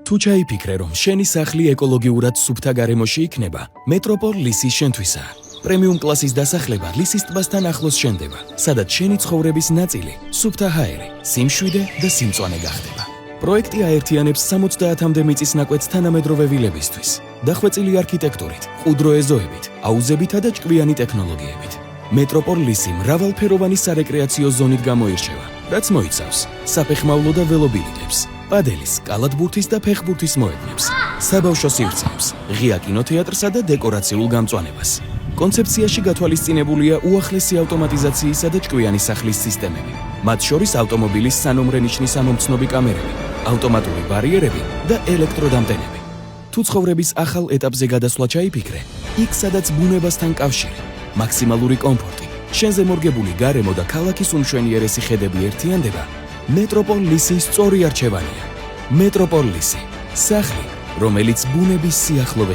თუ ჩაიფიქრე, რომ შენი სახლი ეკოლოგიურად სუფთა გარემოში იქნება, მეტროპოლ ლისი შენთვისაა. პრემიუმ კლასის დასახლება ლისის ტბასთან ახლოს შენდება, სადაც შენი ცხოვრების ნაწილი სუფთა ჰაერი, სიმშვიდე და სიმწვანე გახდება. პროექტი აერთიანებს 70-მდე მიწის ნაკვეთს თანამედროვე ვილებისთვის, დახვეწილი არქიტექტურით, ყუდრო ეზოებით, აუზებითა და ჭკვიანი ტექნოლოგიებით. მეტროპოლ ლისი მრავალფეროვანი სარეკრეაციო ზონით გამოირჩევა, რაც მოიცავს საფეხმავლო და ველობილიტებს, პადელის, კალათბურთის და ფეხბურთის მოედნებს, საბავშვო სივრცეებს, ღია კინოთეატრსა და დეკორაციულ გამწვანებას. კონცეფციაში გათვალისწინებულია უახლესი ავტომატიზაციისა და ჭკვიანი სახლის სისტემები, მათ შორის ავტომობილის სანომრე ნიშნის ამომცნობი კამერები, ავტომატური ბარიერები და ელექტროდამტენები. თუ ცხოვრების ახალ ეტაპზე გადასვლა ჩაიფიქრე, იქ სადაც ბუნებასთან კავშირი, მაქსიმალური კომფორტი, შენზე მორგებული გარემო და ქალაქის უმშვენიერესი ხედები ერთიანდება, მეტროპოლ ლისი სწორი არჩევანია. მეტროპოლ ლისი, სახლი, რომელიც ბუნების სიახლოვეს